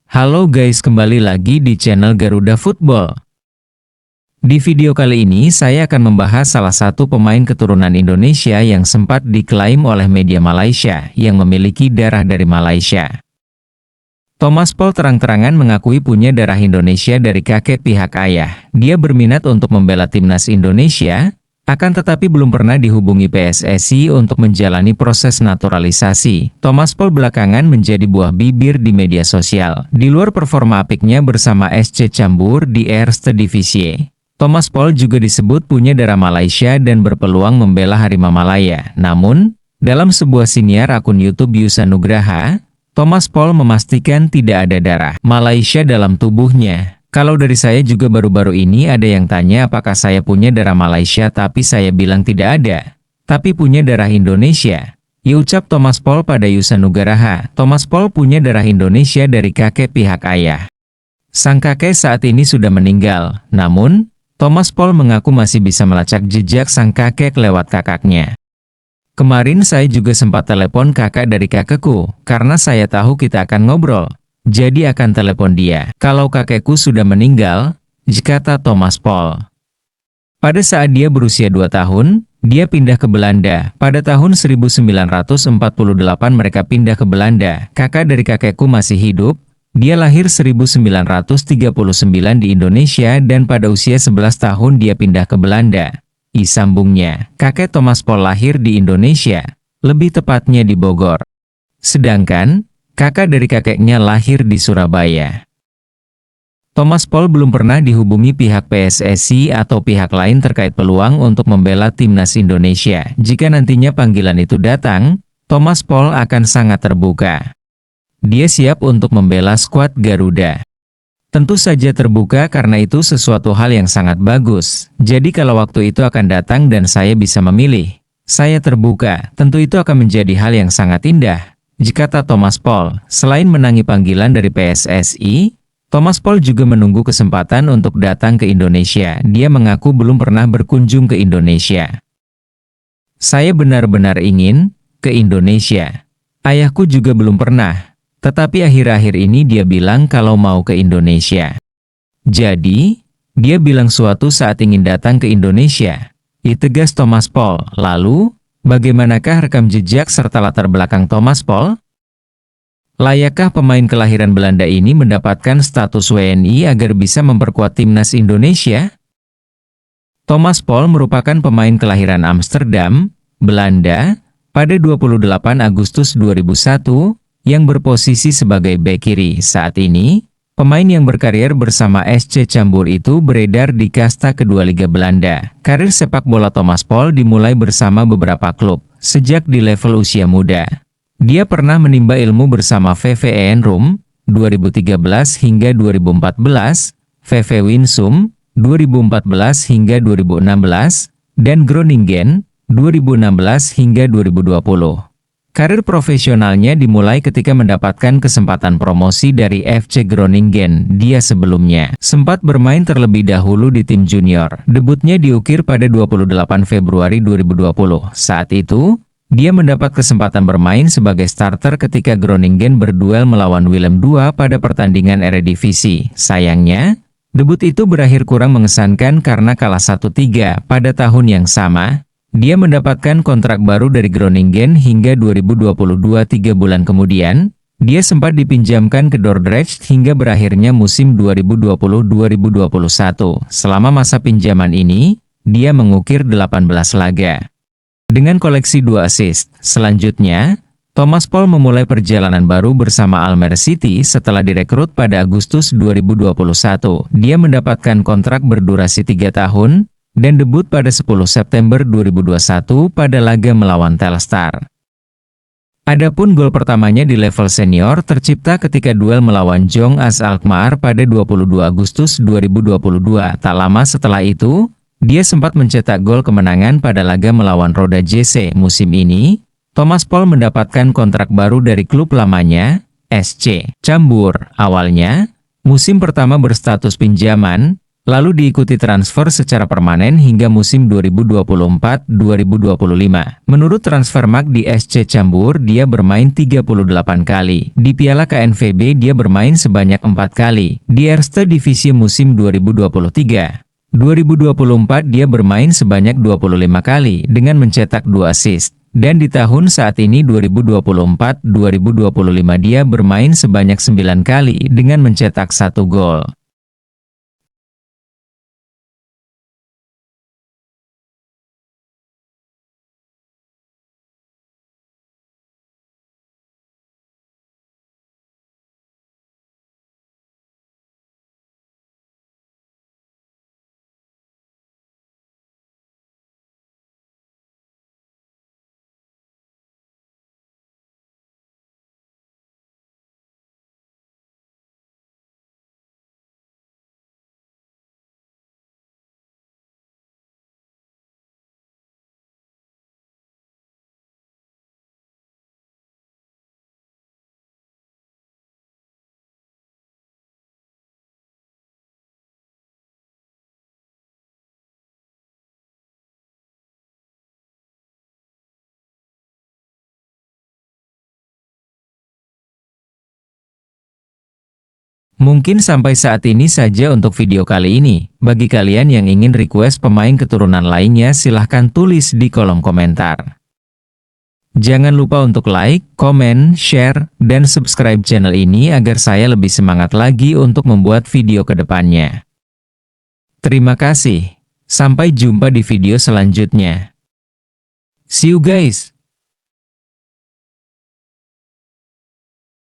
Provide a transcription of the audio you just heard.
Halo guys, kembali lagi di channel Garuda Football. Di video kali ini saya akan membahas salah satu pemain keturunan Indonesia yang sempat diklaim oleh media Malaysia yang memiliki darah dari Malaysia. Thomas Paul terang-terangan mengakui punya darah Indonesia dari kakek pihak ayah. Dia berminat untuk membela timnas Indonesia, akan tetapi belum pernah dihubungi PSSI untuk menjalani proses naturalisasi. Thomas Paul belakangan menjadi buah bibir di media sosial. Di luar performa apiknya bersama SC Cambuur di Eerste Divisie, Thomas Paul juga disebut punya darah Malaysia dan berpeluang membela Harimau Malaya. Namun, dalam sebuah siniar akun YouTube Yusa Nugraha, Thomas Paul memastikan tidak ada darah Malaysia dalam tubuhnya. Kalau dari saya juga baru-baru ini ada yang tanya apakah saya punya darah Malaysia, tapi saya bilang tidak ada, tapi punya darah Indonesia. Ya, ucap Thomas Paul pada Yusa Nugraha. Thomas Paul punya darah Indonesia dari kakek pihak ayah. Sang kakek saat ini sudah meninggal, namun Thomas Paul mengaku masih bisa melacak jejak sang kakek lewat kakaknya. Kemarin saya juga sempat telepon kakak dari kakekku, karena saya tahu kita akan ngobrol. Jadi akan telepon dia. Kalau kakekku sudah meninggal, kata Thomas Paul. Pada saat dia berusia 2 tahun, dia pindah ke Belanda. Pada tahun 1948 mereka pindah ke Belanda. Kakak dari kakekku masih hidup. Dia lahir 1939 di Indonesia dan pada usia 11 tahun dia pindah ke Belanda. Sambungnya, kakek Thomas Paul lahir di Indonesia, lebih tepatnya di Bogor. Sedangkan, kakak dari kakeknya lahir di Surabaya. Thomas Paul belum pernah dihubungi pihak PSSI atau pihak lain terkait peluang untuk membela timnas Indonesia. Jika nantinya panggilan itu datang, Thomas Paul akan sangat terbuka. Dia siap untuk membela skuad Garuda. Tentu saja terbuka karena itu sesuatu hal yang sangat bagus. Jadi kalau waktu itu akan datang dan saya bisa memilih, saya terbuka, tentu itu akan menjadi hal yang sangat indah, kata Thomas Paul. Selain menangi panggilan dari PSSI, Thomas Paul juga menunggu kesempatan untuk datang ke Indonesia. Dia mengaku belum pernah berkunjung ke Indonesia. Saya benar-benar ingin ke Indonesia. Ayahku juga belum pernah. Tetapi akhir-akhir ini dia bilang kalau mau ke Indonesia. Jadi, dia bilang suatu saat ingin datang ke Indonesia. Tegas Thomas Paul. Lalu, bagaimanakah rekam jejak serta latar belakang Thomas Paul? Layakkah pemain kelahiran Belanda ini mendapatkan status WNI agar bisa memperkuat timnas Indonesia? Thomas Paul merupakan pemain kelahiran Amsterdam, Belanda, pada 28 Agustus 2001, yang berposisi sebagai bek kiri. Saat ini, pemain yang berkarier bersama SC Cambuur itu beredar di kasta kedua Liga Belanda. Karir sepak bola Thomas Paul dimulai bersama beberapa klub, sejak di level usia muda. Dia pernah menimba ilmu bersama VV Eindhoven 2013 hingga 2014, VV Winsum 2014 hingga 2016, dan Groningen 2016 hingga 2020. Karir profesionalnya dimulai ketika mendapatkan kesempatan promosi dari FC Groningen. Dia sebelumnya sempat bermain terlebih dahulu di tim junior. Debutnya diukir pada 28 Februari 2020. Saat itu, dia mendapat kesempatan bermain sebagai starter ketika Groningen berduel melawan Willem II pada pertandingan Eredivisie. Sayangnya, debut itu berakhir kurang mengesankan karena kalah 1-3 pada tahun yang sama. Dia mendapatkan kontrak baru dari Groningen hingga 2022. 3 bulan kemudian, dia sempat dipinjamkan ke Dordrecht hingga berakhirnya musim 2020-2021. Selama masa pinjaman ini, dia mengukir 18 laga dengan koleksi 2 assist. Selanjutnya, Thomas Paul memulai perjalanan baru bersama Almere City setelah direkrut pada Agustus 2021. Dia mendapatkan kontrak berdurasi 3 tahun, dan debut pada 10 September 2021 pada laga melawan Telstar. Adapun gol pertamanya di level senior tercipta ketika duel melawan Jong AS Alkmaar pada 22 Agustus 2022. Tak lama setelah itu, dia sempat mencetak gol kemenangan pada laga melawan Roda JC. Musim ini, Thomas Paul mendapatkan kontrak baru dari klub lamanya, SC Cambuur. Awalnya, musim pertama berstatus pinjaman, lalu diikuti transfer secara permanen hingga musim 2024-2025. Menurut Transfermarkt di SC Cambur dia bermain 38 kali. Di Piala KNVB dia bermain sebanyak 4 kali. Di Eerste Divisie musim 2023-2024 dia bermain sebanyak 25 kali dengan mencetak 2 assist. Dan di tahun saat ini 2024-2025 dia bermain sebanyak 9 kali dengan mencetak 1 gol. Mungkin sampai saat ini saja untuk video kali ini. Bagi kalian yang ingin request pemain keturunan lainnya silahkan tulis di kolom komentar. Jangan lupa untuk like, komen, share, dan subscribe channel ini agar saya lebih semangat lagi untuk membuat video ke depannya. Terima kasih. Sampai jumpa di video selanjutnya. See you guys!